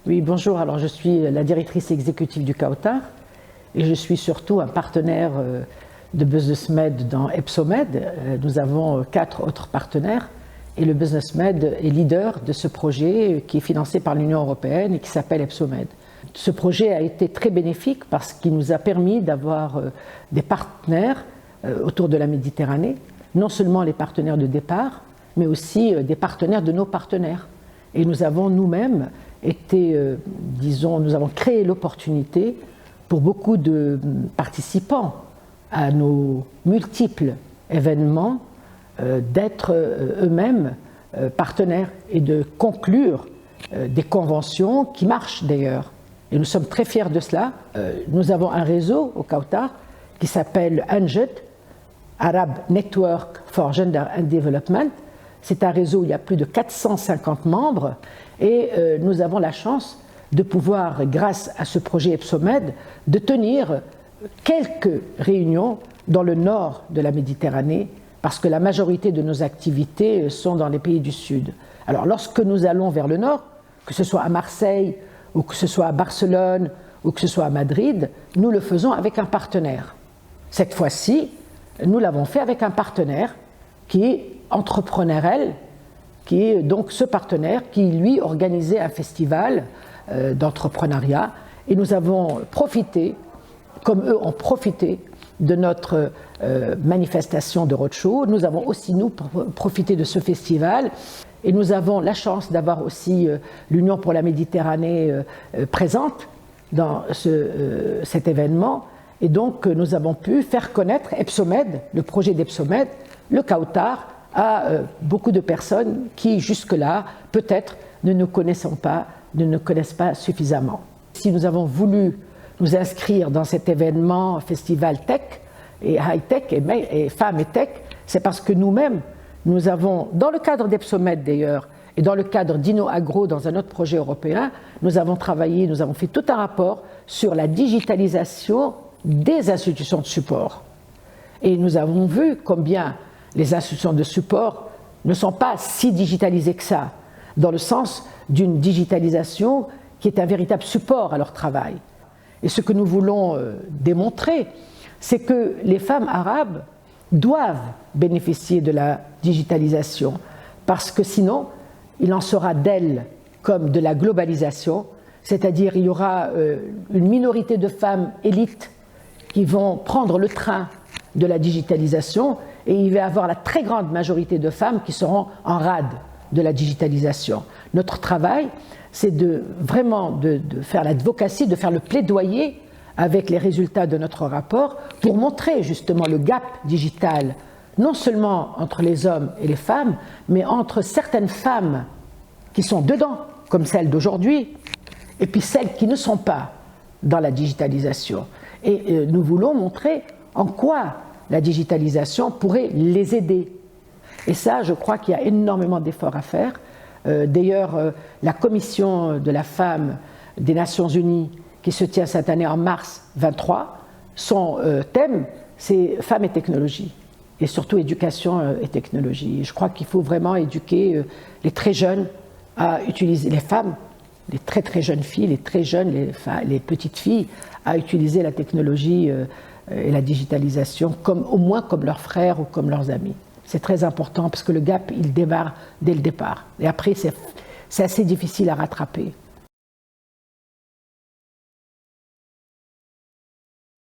Oui, bonjour. Alors, je suis la directrice exécutive du Kautar et je suis surtout un partenaire de BusinessMed dans EpsoMed. Nous avons 4 autres partenaires et le BusinessMed est leader de ce projet qui est financé par l'Union européenne et qui s'appelle EpsoMed. Ce projet a été très bénéfique parce qu'il nous a permis d'avoir des partenaires autour de la Méditerranée, non seulement les partenaires de départ, mais aussi des partenaires de nos partenaires. Et nous avons nous-mêmes nous avons créé l'opportunité pour beaucoup de participants à nos multiples événements d'être eux-mêmes partenaires et de conclure des conventions qui marchent d'ailleurs. Et nous sommes très fiers de cela. Nous avons un réseau au Kautar qui s'appelle ANGED, Arab Network for Gender and Development. C'est un réseau où il y a plus de 450 membres et nous avons la chance de pouvoir, grâce à ce projet EpsoMed, de tenir quelques réunions dans le nord de la Méditerranée parce que la majorité de nos activités sont dans les pays du Sud. Alors lorsque nous allons vers le nord, que ce soit à Marseille ou que ce soit à Barcelone ou que ce soit à Madrid, nous le faisons avec un partenaire. Cette fois-ci, nous l'avons fait avec un partenaire qui est entrepreneurial, qui est donc ce partenaire qui, lui, organisait un festival d'entrepreneuriat. Et nous avons profité, comme eux ont profité, de notre manifestation de roadshow. Nous avons aussi, nous, profité de ce festival. Et nous avons la chance d'avoir aussi l'Union pour la Méditerranée présente dans cet événement. Et donc, nous avons pu faire connaître EpsoMed, le projet d'EpsoMed, le Kautar, à beaucoup de personnes qui, jusque-là, peut-être, ne nous connaissent pas suffisamment. Si nous avons voulu nous inscrire dans cet événement, festival tech et high-tech et femmes et tech, c'est parce que nous-mêmes, nous avons, dans le cadre d'EpsoMed d'ailleurs, et dans le cadre d'InnoAgro, dans un autre projet européen, nous avons travaillé, nous avons fait tout un rapport sur la digitalisation des institutions de support. Et nous avons vu combien les institutions de support ne sont pas si digitalisées que ça, dans le sens d'une digitalisation qui est un véritable support à leur travail. Et ce que nous voulons démontrer, c'est que les femmes arabes doivent bénéficier de la digitalisation, parce que sinon, il en sera d'elles comme de la globalisation, c'est-à-dire il y aura une minorité de femmes élites qui vont prendre le train de la digitalisation et il va y avoir la très grande majorité de femmes qui seront en rade de la digitalisation. Notre travail, c'est vraiment de faire l'advocacy, de faire le plaidoyer avec les résultats de notre rapport pour montrer justement le gap digital, non seulement entre les hommes et les femmes, mais entre certaines femmes qui sont dedans, comme celles d'aujourd'hui, et puis celles qui ne sont pas dans la digitalisation. Et nous voulons montrer en quoi la digitalisation pourrait les aider. Et ça, je crois qu'il y a énormément d'efforts à faire. D'ailleurs, la Commission de la femme des Nations Unies, qui se tient cette année en mars 23, son thème, c'est femmes et technologie, et surtout éducation et technologie. Et je crois qu'il faut vraiment éduquer les très jeunes à utiliser, les femmes, les très très jeunes filles, les très jeunes, les petites filles, à utiliser la technologie et la digitalisation au moins comme leurs frères ou comme leurs amis. C'est très important parce que le gap, il démarre dès le départ. Et après, c'est assez difficile à rattraper.